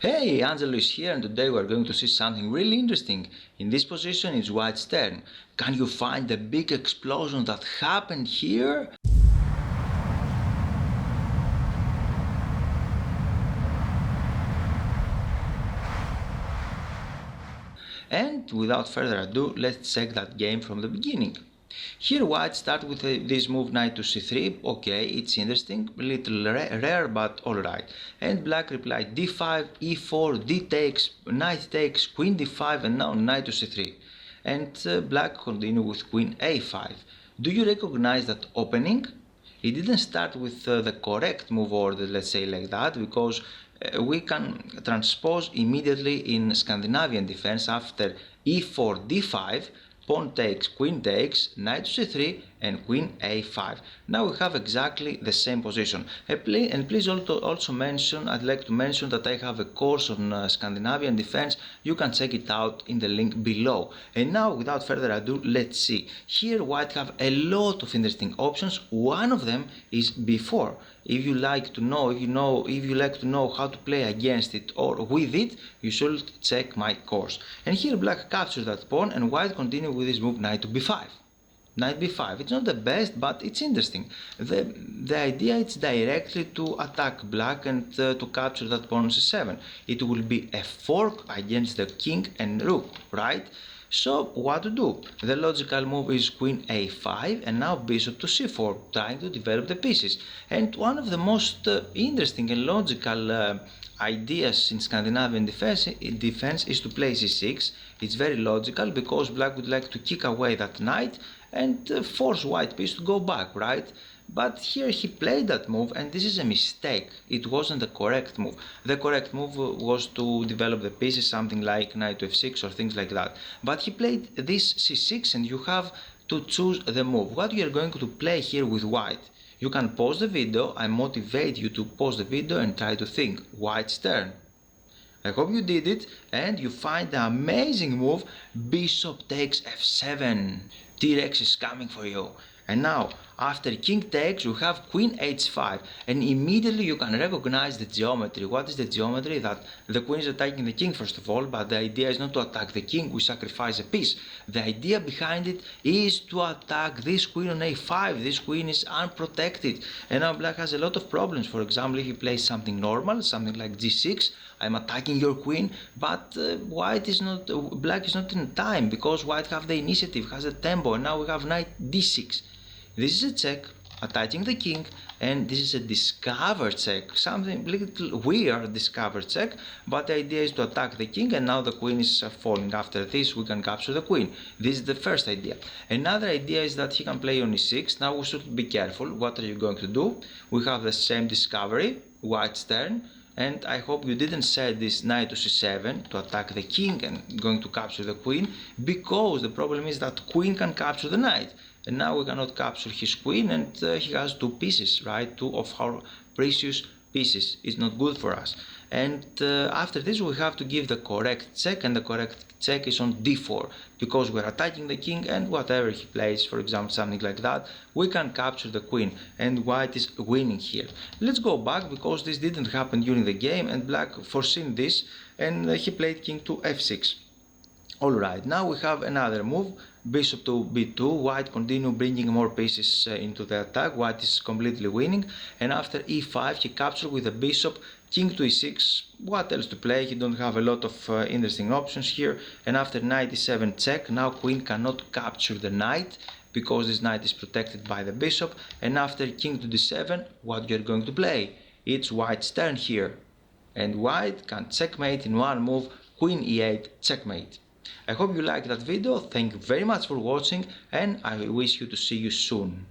Hey, Angelo is here and today we are going to see something really interesting. In this position is White's turn. Can you find the big explosion that happened here? And without further ado, let's check that game from the beginning. Here White starts with this move knight to c3, okay, it's interesting, a little rare but alright. And Black replied d5, e4, d takes, knight takes, queen d5 and now knight to c3. And Black continued with queen a5. Do you recognize that opening? It didn't start with the correct move order, let's say like that, because we can transpose immediately in Scandinavian defense after e4, d5, pawn takes, queen takes, knight to c3 and queen a5. Now we have exactly the same position. And please also mention, I'd like to mention that I have a course on Scandinavian defense. You can check it out in the link below. And now without further ado, let's see. Here White have a lot of interesting options. One of them is b4. If you like to know how to play against it or with it, you should check my course. And here Black captures that pawn and White continues with his move knight to b5. Knight b5, it's not the best, but it's interesting. The idea is directly to attack Black and to capture that pawn on c7. It will be a fork against the king and rook, right? So what to do? The logical move is queen a5 and now bishop to c4, trying to develop the pieces. And one of the most interesting and logical ideas in Scandinavian defense is to play c6. It's very logical because Black would like to kick away that knight and force White piece to go back, right? But here he played that move and this is a mistake. It wasn't the correct move. The correct move was to develop the pieces, something like knight to f6 or things like that. But he played this c6 and you have to choose the move. What you are going to play here with White? You can pause the video. I motivate you to pause the video and try to think. White's turn. I hope you did it and you find the amazing move bishop takes f7. T-Rex is coming for you. And now, after king takes, you have queen h5 and immediately you can recognize the geometry. What is the geometry? That the queen is attacking the king first of all, but the idea is not to attack the king, we sacrifice a piece. The idea behind it is to attack this queen on a5. This queen is unprotected and now Black has a lot of problems. For example, if he plays something normal, something like g6, I'm attacking your queen, but Black is not in time because White have the initiative, has a tempo, and now we have knight d6. This is a check, attacking the king, and this is a discover check, something little weird discover check, but the idea is to attack the king and now the queen is falling. After this we can capture the queen. This is the first idea. Another idea is that he can play on e6. Now we should be careful. What are you going to do? We have the same discovery, White's turn. And I hope you didn't set this knight to c7 to attack the king and going to capture the queen, because the problem is that queen can capture the knight. And now we cannot capture his queen and he has two pieces, right? Two of our precious pieces. It's not good for us. And after this we have to give the correct check, and the correct check is on d4 because we're attacking the king and whatever he plays, for example something like that, we can capture the queen and White is winning here. Let's go back because this didn't happen during the game and Black foreseen this and he played king to f6. Alright, now we have another move, bishop to b2, White continue bringing more pieces into the attack, White is completely winning, and after e5 he captured with the bishop, king to e6, what else to play, he don't have a lot of interesting options here, and after knight e7 check, now queen cannot capture the knight, because this knight is protected by the bishop, and after king to d7, what you're going to play? It's White's turn here, and White can checkmate in one move, queen e8, checkmate. I hope you liked that video, thank you very much for watching and I wish you to see you soon.